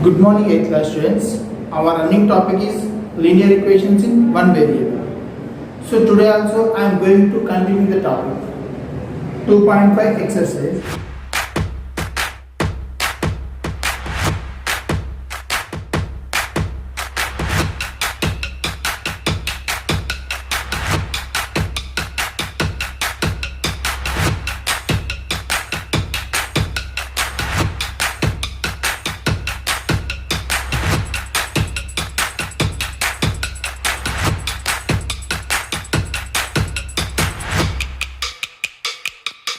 Good morning, 8th class students. Our running topic is linear equations in one variable. So today also I am going to continue the topic. 2.5 exercise.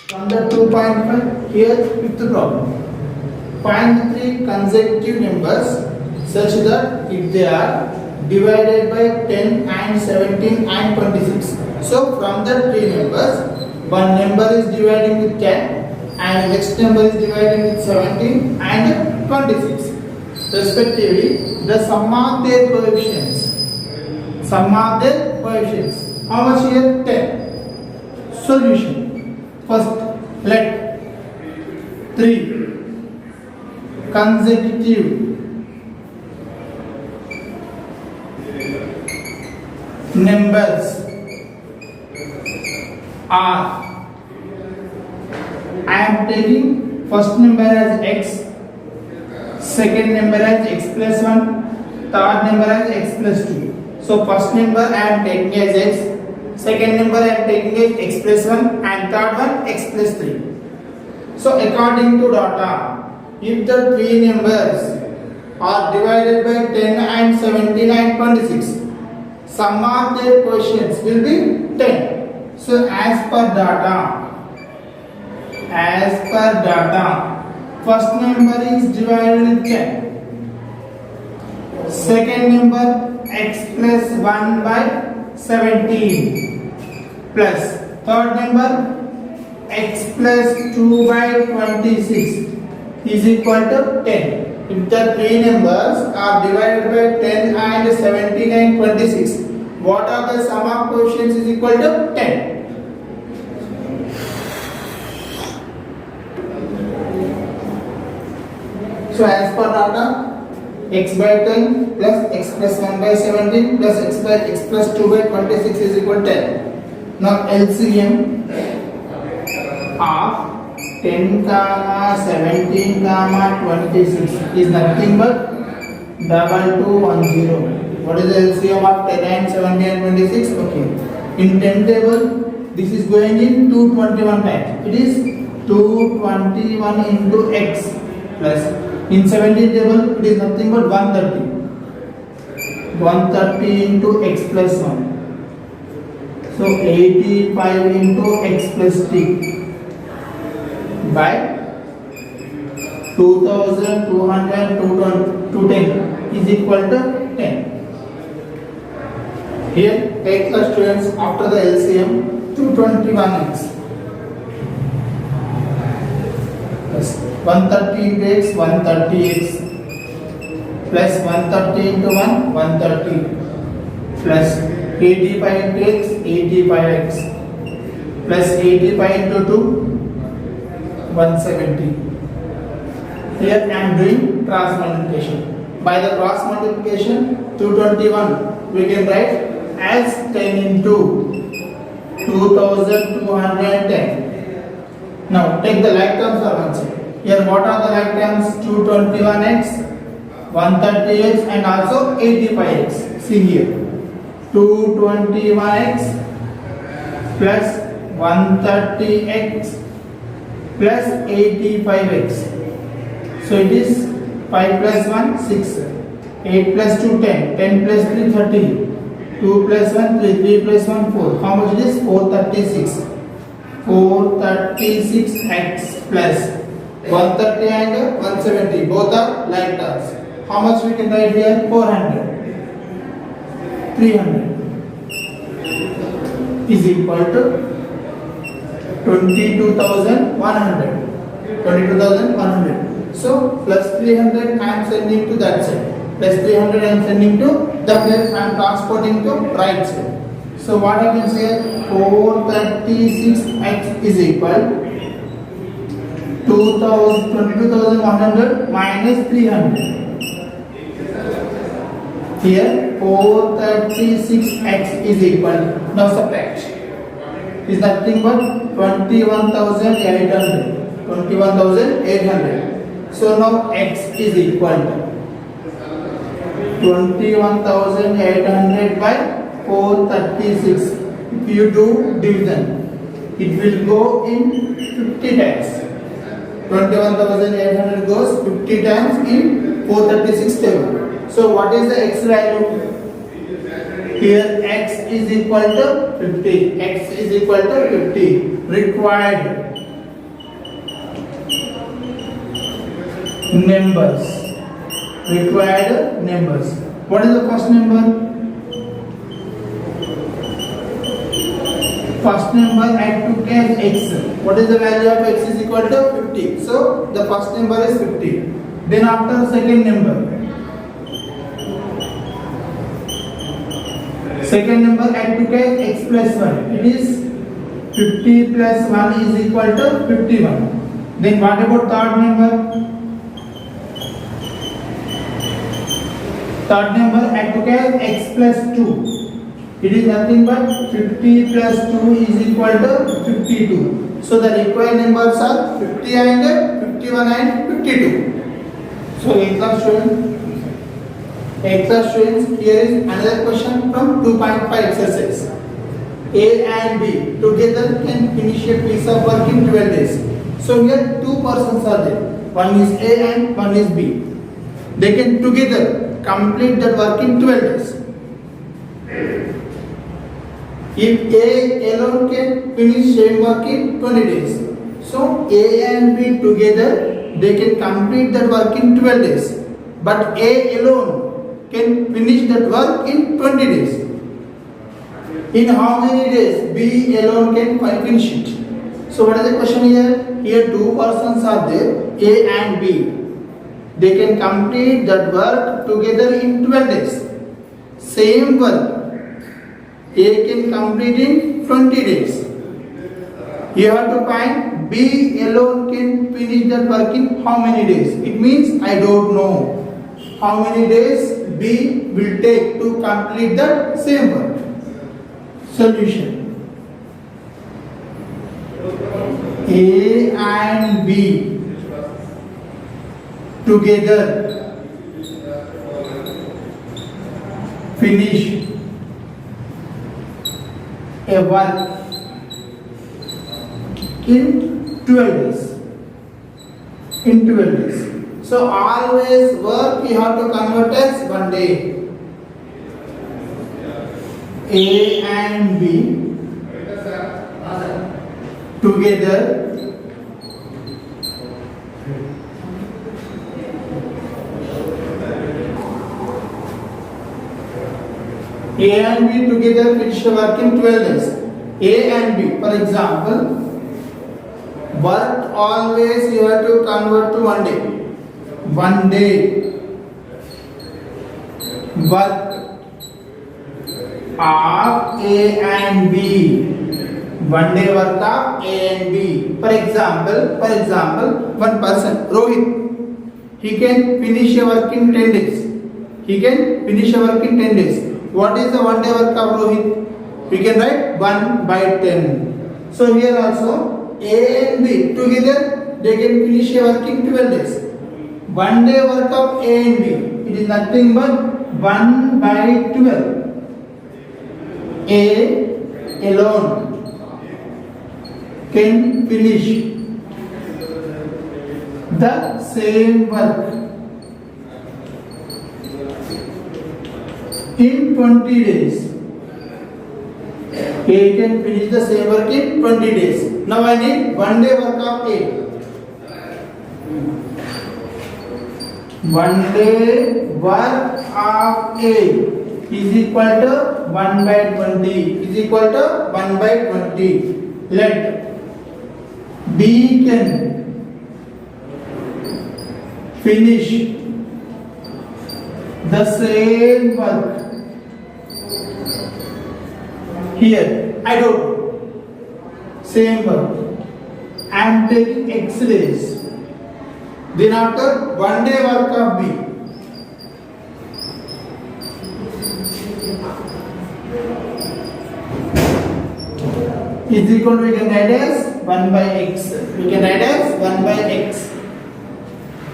From the 2.5, here fifth problem. Find three consecutive numbers such that if they are divided by 10 and 17 and 26. So from the three numbers, one number is dividing with 10 and next number is dividing with 17 and 26. Respectively, the sum of their coefficients. How much here? 10. Solution. First, let three consecutive numbers are, I am taking first number as x, second number as x plus 1, third number as x plus 2. So first number I am taking as x, second number I am taking as x plus 1 and third one x plus 3. So according to data, if the three numbers are divided by 10 and 17 and 26, sum of their quotients will be 10. So as per data, first number is divided with 10. Second number x plus 1 by 17 plus third number x plus 2 by 26 is equal to 10. If the three numbers are divided by 10 and 17 and 26, what are the sum of quotients is equal to 10. So as per data, x by 10 plus x plus 1 by 17 plus x plus 2 by 26 is equal to 10. Now LCM of 10, 17, 26 is nothing but 2210. What is the LCM of 10 and 17 and 26? Okay. In 10 table, this is going in 221 times. It is 221 into x plus. In 17 table, it is nothing but 130. 130 into x plus 1. So 85 into x plus 3 by 2200 210 is equal to 10. Here, take the students after the LCM 221x. 130 into x, 130x plus 130 into 1, 130 plus 85 into x, 85x plus 85 into 2, 170. Here I am doing cross multiplication. By the cross multiplication, 221 we can write as 10 into 2210. Now take the like terms for one side. Here what are the like terms? 221x, 130x and also 85x. See here. 221x plus 130x plus 85x. So it is 5 plus 1, 6. 8 plus 2, 10. 10 plus 3, 30. 2 plus 1, 3. 3 plus 1, 4. How much it is? 436. 436x plus 130 and 170. Both are like terms. How much we can write here? 400. 300 is equal to 22,100. 22,100. So plus 300 I am sending to that side. Plus 300 I am sending to that side. I am transporting to right side. So what I can say? 436x is equal 22,100 minus 300. Here 436x is equal. Now subtract. Is nothing but 21,800. 21,800. So now x is equal to 21,800 by 436. If you do division, it will go in 50 times. 21,800 goes 50 times in 436 table. So what is the x value? Here x is equal to 50. X is equal to 50. Required numbers. Required numbers. What is the first number? First number I took as x. What is the value of x is equal to 50. So the first number is 50. Then after second number. Second number I took as x plus 1. It is 50 plus 1 is equal to 51. Then what about third number? Third number I took as x plus 2. It is nothing but 50 plus 2 is equal to 52. So the required numbers are 50 and 51 and 52. So exam students, here is another question from 2.5 exercise. A and B together can finish a piece of work in 12 days. So here two persons are there. One is A and one is B. They can together complete that work in 12 days. If A alone can finish same work in 20 days. So A and B together they can complete that work in 12 days. But A alone can finish that work in 20 days. In how many days B alone can finish it? So what is the question here? Here two persons are there, A and B. They can complete that work together in 12 days. Same work A can complete in 20 days. You have to find B alone can finish that work in how many days? It means I don't know how many days B will take to complete that same work. Solution. A and B together finish a work in 12 days. In 12 days. So always work you have to convert as 1 day. A and B together A and B together finish the work in 12 days. A and B, for example, work always you have to convert to 1 day. 1 day work of A and B. 1 day work of A and B. For example, one person, Rohit, he can finish a work in 10 days. He can finish a work in 10 days. What is the 1 day work of Rohit? We can write 1 by 10. So here also A and B together they can finish a work in 12 days. 1 day work of A and B, it is nothing but 1 by 12. A alone can finish the same work in 20 days. A can finish the same work in 20 days. Now I need 1 day work of A. 1 day work of A is equal to 1 by 20. Is equal to 1 by 20. Let B can finish the same work. Here I don't know. Same work. I am taking X days. Then after 1 day work of B. is equal to, we can write as 1 by x. We can write as 1 by x.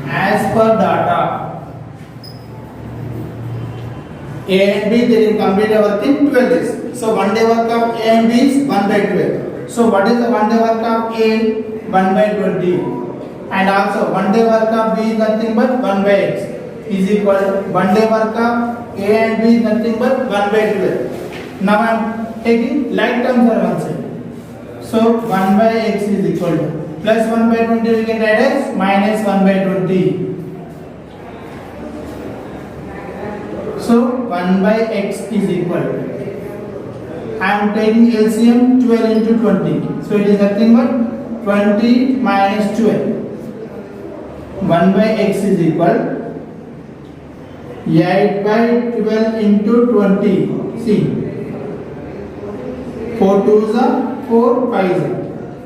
As per data, A and B, they will complete their work in 12 days. So 1 day work of A and B is 1 by 12. So what is the 1 day work of A? 1 by 20. And also 1 day work of B is nothing but 1 by x is equal to 1 day work of A and B is nothing but 1 by 12. Now I am taking like terms are one side. So 1 by x is equal to plus 1 by 20, we can write as minus 1 by 20. So 1 by x is equal to, I am taking LCM 12 into 20. So it is nothing but 20 minus 12. 1 by x is equal 8 by 12 into 20. See, 4 2s are 4 5s are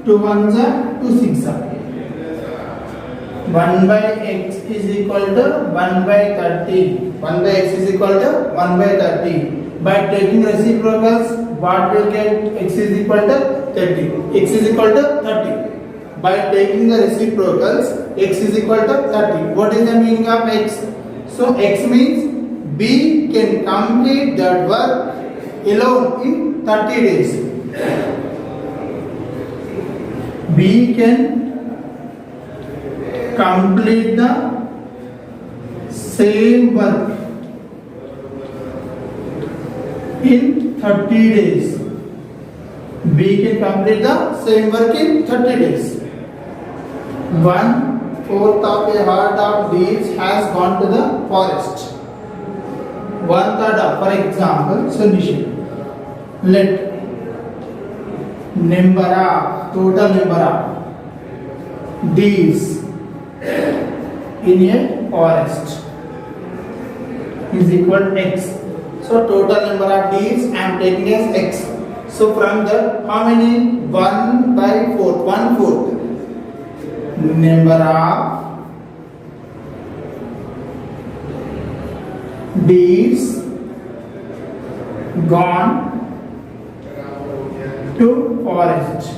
2 1s are 2 6s are. 1 by x is equal to 1 by 30. 1 by x is equal to 1 by 30. By taking reciprocals, what will get? X is equal to 30. X is equal to 30. By taking the reciprocals, x is equal to 30. What is the meaning of x? So x means B can complete that work alone in 30 days. B can complete the same work in 30 days. B can complete the same work in 30 days. 1/4 of a herd of deers has gone to the forest. 1/3 of, for example, solution. Let total number of deers in a forest is equal to x. So total number of deers I am taking as x. So from that, how many? 1 by 4, 1/4 number of deers gone to forest.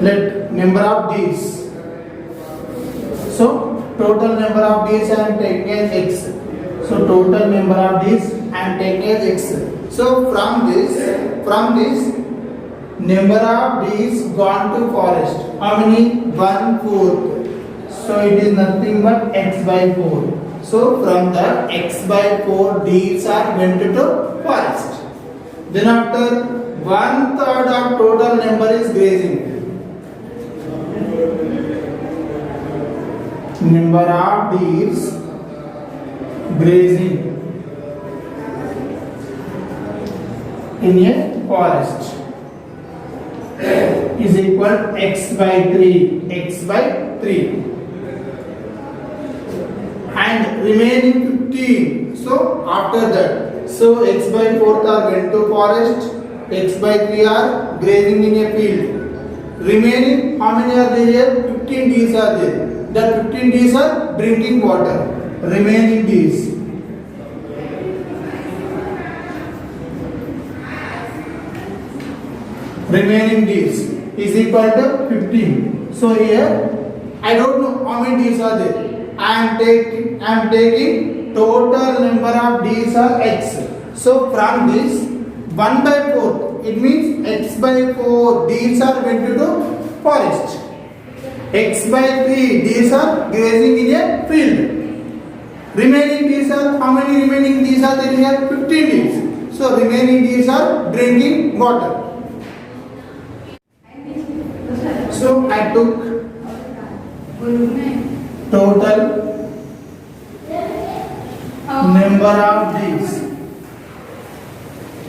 Let number of deers. So total number of deers I am taking as x. So total number of deers I am taking as x. So from this number of deers gone to forest, how many? 1/4. So it is nothing but x by 4. So from the x by 4 deers are went to forest. Then after 1/3 of total number is grazing. Number of deers grazing in a forest is equal to x by 3. X by 3. And remaining 15. So after that, so x by 4 are went to forest, x by 3 are grazing in a field. Remaining, how many are there here? 15 deers are there. That 15 deers are drinking water. Remaining deers. Remaining deers is equal to 15. So here, I don't know how many deers are there. I am taking total number of deers are x. So from this 1 by 4, it means x by 4 deers are went to forest. X by 3 deers are grazing in a field. Remaining deers are, how many remaining deers are there here? 15 deers. So remaining deers are drinking water. So I took total number of deers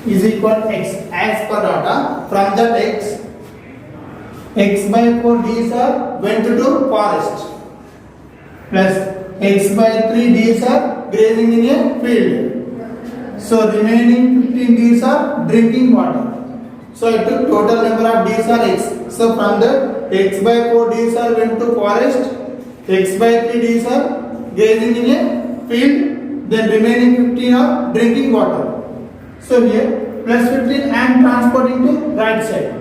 is equal to x as per data. From that x by 4 deers are went to forest plus x by 3 deers are grazing in a field. So remaining 15 deers are drinking water. So I took total number of deers are x. So from that x by 4 deers are went to forest, x by 3 deers are grazing in a field. then remaining 15 are drinking water. So here plus 15 I am transporting to right side.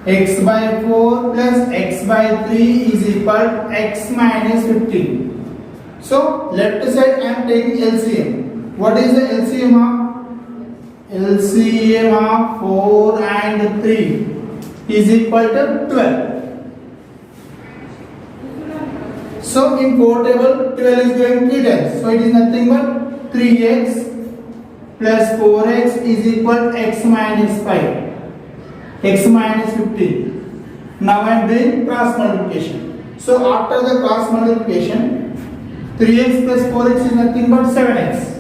X by 4 plus x by 3 is equal to x minus 15. So left side I am taking LCM. What is the LCM of? LCM of 4 and 3 is equal to 12. So in 4 table 12 is going 3 times. So it is nothing but 3x plus 4x is equal to x minus 5. X minus 15. Now I am doing cross multiplication. So after the cross multiplication, 3x plus 4x is nothing but 7x.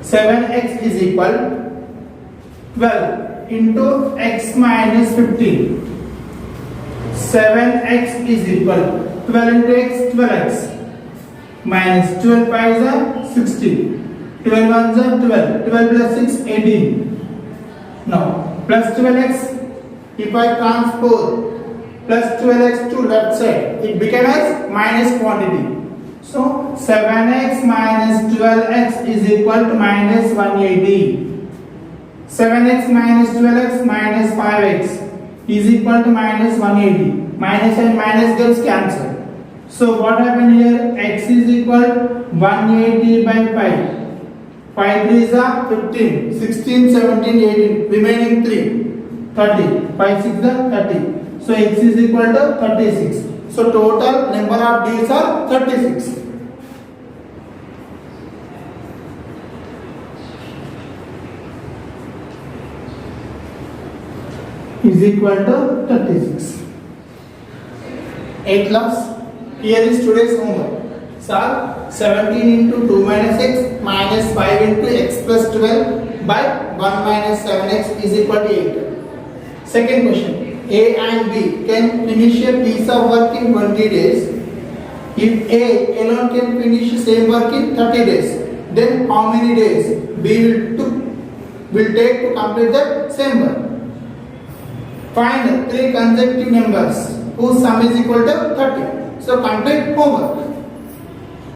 7x is equal 12 into x minus 15. 7x is equal 12 into x, 12x minus 12 pi is 16. 12 ones are 12. 12 plus 6, 18. Now plus 12x, if I transpose plus 12x to left side, it becomes as minus quantity. So 7x minus 12x is equal to minus 180. 7x minus 12x minus 5x is equal to minus 180. Minus and minus gets cancelled. So what happened here? X is equal to 180 by 5. 5 3s are 15, 16, 17, 18, remaining 3, 30, 5 6 are 30. So x is equal to 36. So total number of days are 36. Is equal to 36. 8 class. Here is today's homework. Solve 17 into 2 minus x minus 5 into x plus 12 by 1 minus 7x is equal to 8. Second question. A and B can finish a piece of work in 20 days. If A alone can finish the same work in 30 days, then how many days B will take to complete the same work? Find 3 consecutive numbers whose sum is equal to 30. So complete homework.